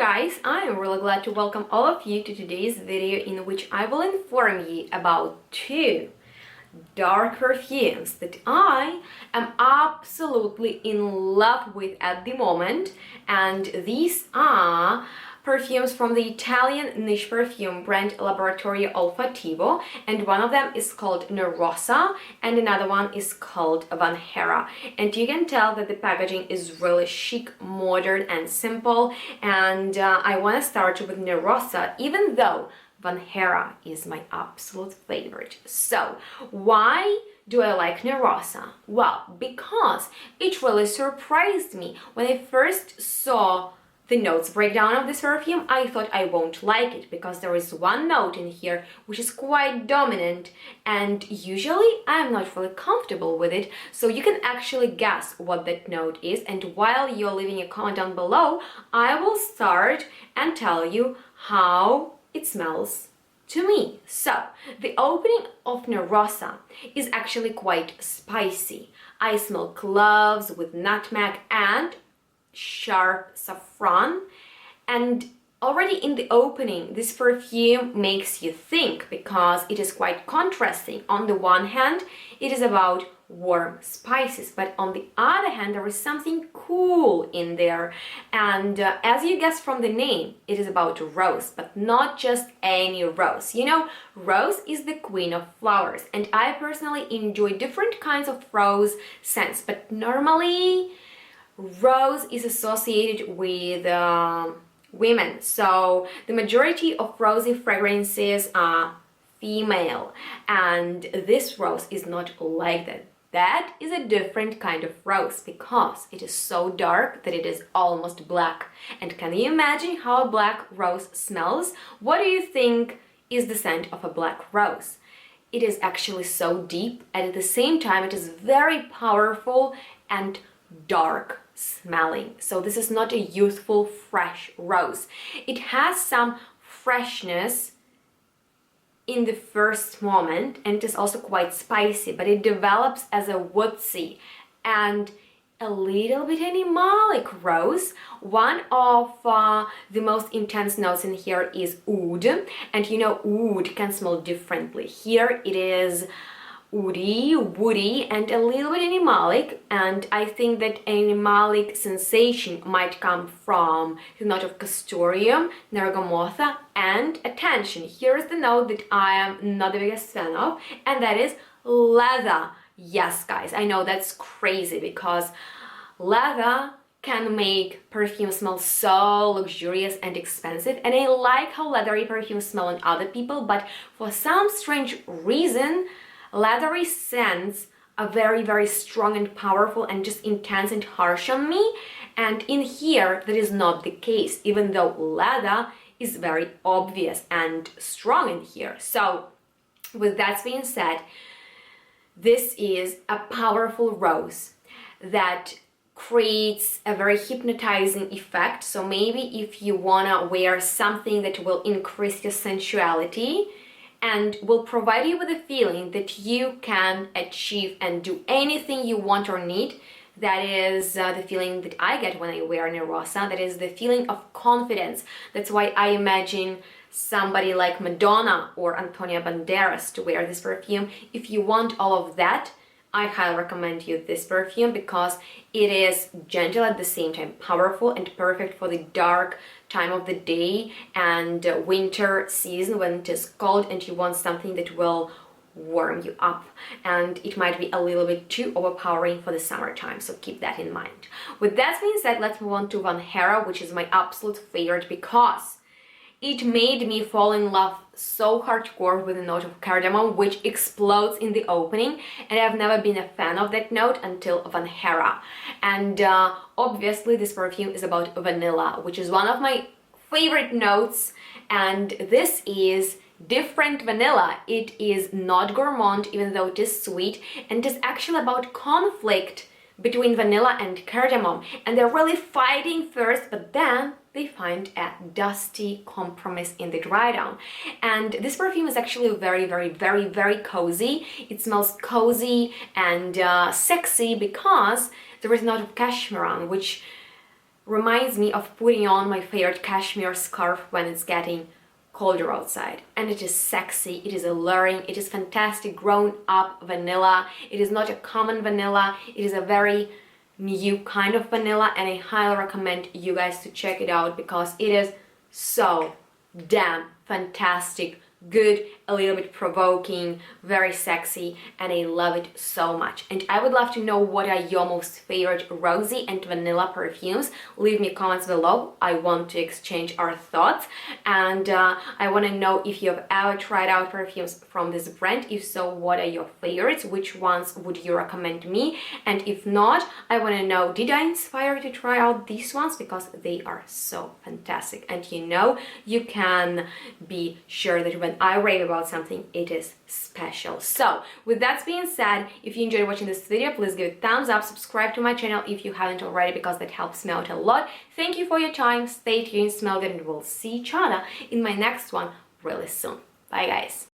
guys, I am really glad to welcome all of you to today's video in which I will inform you about two dark perfumes that I am absolutely in love with at the moment, and these are perfumes from the Italian niche perfume brand Laboratorio Olfattivo, and one of them is called Nerosa and another one is called Vanhera. And you can tell that the packaging is really chic, modern and simple, and I want to start with Nerosa, even though Vanhera is my absolute favorite. So why do I like Nerosa? Well, because it really surprised me. When I first saw the notes breakdown of this perfume, I thought I won't like it because there is one note in here which is quite dominant, and usually I'm not really comfortable with it. So you can actually guess what that note is, and while you're leaving a comment down below, I will start and tell you how it smells to me. So the opening of Nerosa is actually quite spicy. I smell cloves with nutmeg and sharp saffron, and already in the opening this perfume makes you think because it is quite contrasting. On the one hand it is about warm spices, but on the other hand there is something cool in there, and as you guessed from the name, it is about rose, but not just any rose. You know, rose is the queen of flowers, and I personally enjoy different kinds of rose scents, but normally rose is associated with women, so the majority of rosy fragrances are female, and this rose is not like that. That is a different kind of rose because it is so dark that it is almost black. And can you imagine how a black rose smells? What do you think is the scent of a black rose? It is actually so deep, and at the same time it is very powerful and dark smelling. So this is not a youthful, fresh rose. It has some freshness in the first moment, and it is also quite spicy, but it develops as a woodsy and a little bit animalic rose. One of the most intense notes in here is oud, and you know, oud can smell differently. Here it is woody, and a little bit animalic, and I think that animalic sensation might come from the note of castoreum, nergamotha, and attention, here's the note that I am not the biggest fan of, and that is leather. Yes guys, I know that's crazy because leather can make perfume smell so luxurious and expensive, and I like how leathery perfumes smell on other people, but for some strange reason leathery scents are very strong and powerful and just intense and harsh on me, and in here that is not the case, even though leather is very obvious and strong in here. So with that being said, this is a powerful rose that creates a very hypnotizing effect. So maybe if you wanna wear something that will increase your sensuality and will provide you with a feeling that you can achieve and do anything you want or need. That is the feeling that I get when I wear Nerosa. That is the feeling of confidence. That's why I imagine somebody like Madonna or Antonio Banderas to wear this perfume. If you want all of that, I highly recommend you this perfume because it is gentle at the same time powerful and perfect for the dark time of the day and winter season when it is cold and you want something that will warm you up, and it might be a little bit too overpowering for the summertime, so keep that in mind. With that being said, let's move on to Vanhera, which is my absolute favorite because it made me fall in love so hardcore with the note of cardamom, which explodes in the opening, and I've never been a fan of that note until Vanhera. And obviously this perfume is about vanilla, which is one of my favorite notes, and this is different vanilla. It is not gourmand, even though it is sweet, and it is actually about conflict between vanilla and cardamom, and they're really fighting first, but then they find a dusty compromise in the dry down. And this perfume is actually very cozy. It smells cozy and sexy because there is a note of cashmeran, which reminds me of putting on my favorite cashmere scarf when it's getting colder outside. And it is sexy, it is alluring, it is fantastic grown up vanilla. It is not a common vanilla, it is a very new kind of vanilla, and I highly recommend you guys to check it out because it is so damn fantastic, good, a little bit provoking, very sexy, and I love it so much. And I would love to know what are your most favorite rosy and vanilla perfumes. Leave me comments below. I want to exchange our thoughts, and I want to know if you have ever tried out perfumes from this brand. If so, what are your favorites? Which ones would you recommend me? And if not, I want to know, did I inspire you to try out these ones? Because they are so fantastic, and you know, you can be sure that when I rave about something, it is special. So with that being said, if you enjoyed watching this video, please give it a thumbs up, subscribe to my channel if you haven't already, because that helps me out a lot. Thank you for your time, stay tuned, smell good, and we'll see each other in my next one really soon. Bye guys.